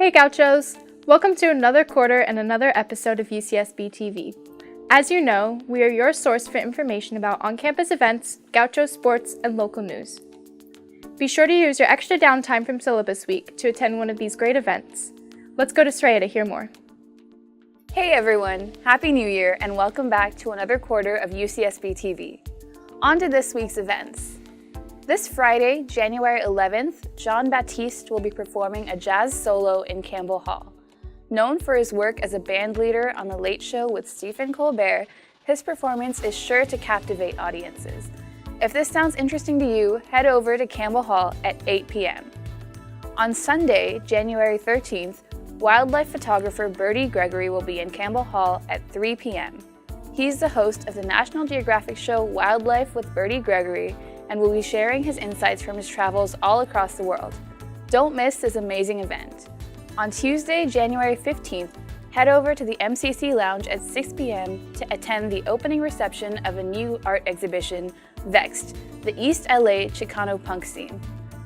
Hey Gauchos! Welcome to another quarter and another episode of UCSB TV. As you know, we are your source for information about on-campus events, Gaucho sports, and local news. Be sure to use your extra downtime from syllabus week to attend one of these great events. Let's go to Sreya to hear more. Hey everyone! Happy New Year and welcome back to another quarter of UCSB TV. On to this week's events. This Friday, January 11th, Jean-Baptiste will be performing a jazz solo in Campbell Hall. Known for his work as a band leader on The Late Show with Stephen Colbert, his performance is sure to captivate audiences. If this sounds interesting to you, head over to Campbell Hall at 8 p.m. On Sunday, January 13th, wildlife photographer Bertie Gregory will be in Campbell Hall at 3 p.m. He's the host of the National Geographic show Wildlife with Bertie Gregory and will be sharing his insights from his travels all across the world. Don't miss this amazing event. On Tuesday, January 15th, head over to the MCC Lounge at 6 p.m. to attend the opening reception of a new art exhibition, Vexed, the East LA Chicano punk scene.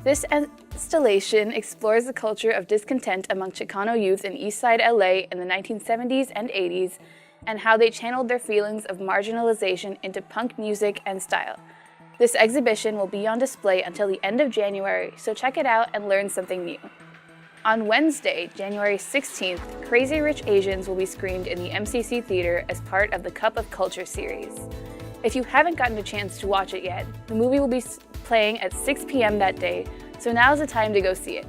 This installation explores the culture of discontent among Chicano youth in Eastside LA in the 1970s and 80s and how they channeled their feelings of marginalization into punk music and style. This exhibition will be on display until the end of January, so check it out and learn something new. On Wednesday, January 16th, Crazy Rich Asians will be screened in the MCC Theater as part of the Cup of Culture series. If you haven't gotten a chance to watch it yet, the movie will be playing at 6 p.m. that day, so now's the time to go see it.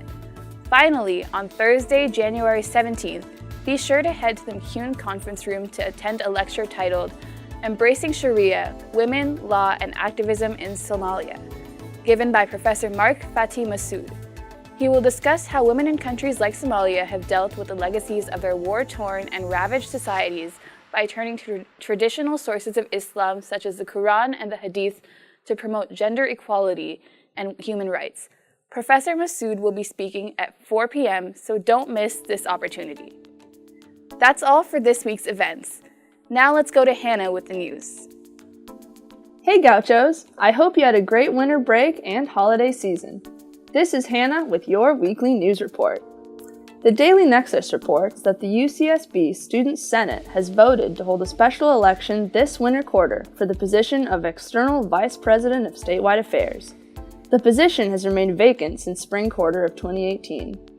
Finally, on Thursday, January 17th, be sure to head to the McCune Conference Room to attend a lecture titled Embracing Sharia, Women, Law, and Activism in Somalia, given by Professor Mark Fatih Massoud. He will discuss how women in countries like Somalia have dealt with the legacies of their war-torn and ravaged societies by turning to traditional sources of Islam such as the Quran and the Hadith to promote gender equality and human rights. Professor Massoud will be speaking at 4 p.m., so don't miss this opportunity. That's all for this week's events. Now let's go to Hannah with the news. Hey Gauchos! I hope you had a great winter break and holiday season. This is Hannah with your weekly news report. The Daily Nexus reports that the UCSB Student Senate has voted to hold a special election this winter quarter for the position of External Vice President of Statewide Affairs. The position has remained vacant since spring quarter of 2018.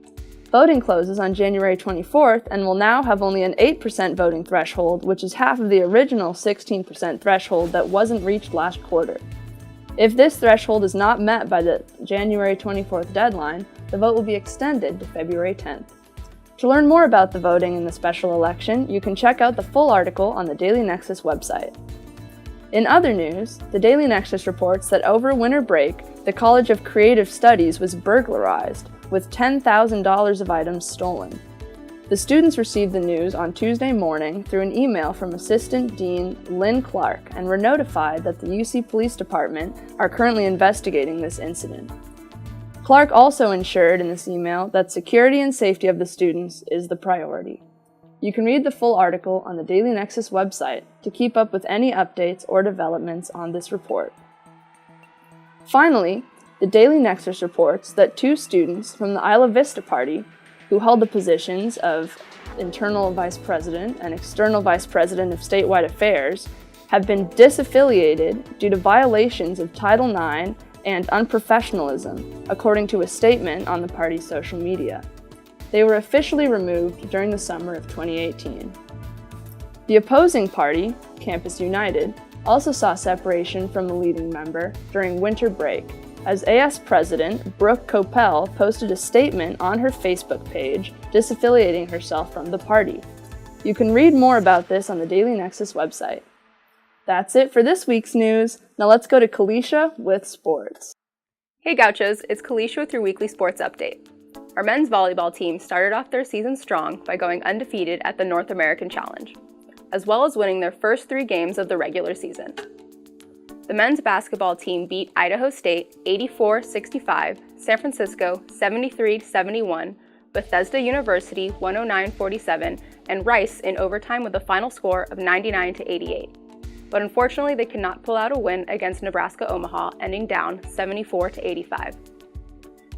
Voting closes on January 24th and will now have only an 8% voting threshold, which is half of the original 16% threshold that wasn't reached last quarter. If this threshold is not met by the January 24th deadline, the vote will be extended to February 10th. To learn more about the voting in the special election, you can check out the full article on the Daily Nexus website. In other news, the Daily Nexus reports that over winter break, the College of Creative Studies was burglarized, with $10,000 of items stolen. The students received the news on Tuesday morning through an email from Assistant Dean Lynn Clark and were notified that the UC Police Department are currently investigating this incident. Clark also ensured in this email that security and safety of the students is the priority. You can read the full article on the Daily Nexus website to keep up with any updates or developments on this report. Finally, the Daily Nexus reports that two students from the Isla Vista Party, who held the positions of Internal Vice President and External Vice President of Statewide Affairs, have been disaffiliated due to violations of Title IX and unprofessionalism, according to a statement on the party's social media. They were officially removed during the summer of 2018. The opposing party, Campus United, also saw separation from the leading member during winter break, as AS President Brooke Coppell posted a statement on her Facebook page disaffiliating herself from the party. You can read more about this on the Daily Nexus website. That's it for this week's news. Now let's go to Kalisha with sports. Hey Gauchos, it's Kalisha with your weekly sports update. Our men's volleyball team started off their season strong by going undefeated at the North American Challenge, as well as winning their first 3 games of the regular season. The men's basketball team beat Idaho State 84-65, San Francisco 73-71, Bethesda University 109-47, and Rice in overtime with a final score of 99-88. But unfortunately, they could not pull out a win against Nebraska Omaha, ending down 74-85.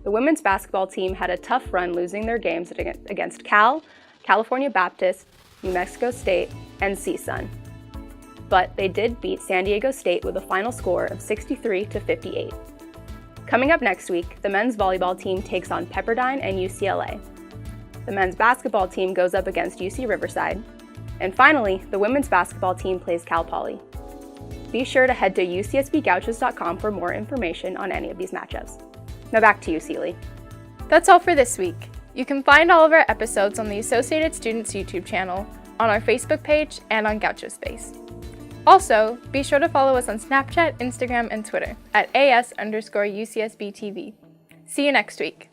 The women's basketball team had a tough run losing their games against Cal, California Baptist, New Mexico State, and CSUN. But they did beat San Diego State with a final score of 63-58. Coming up next week, the men's volleyball team takes on Pepperdine and UCLA. The men's basketball team goes up against UC Riverside. And finally, the women's basketball team plays Cal Poly. Be sure to head to ucsbgauchos.com for more information on any of these matchups. Now back to you, Seeley. That's all for this week. You can find all of our episodes on the Associated Students YouTube channel, on our Facebook page, and on Gauchospace. Also, be sure to follow us on Snapchat, Instagram, and Twitter at AS_UCSB TV. See you next week.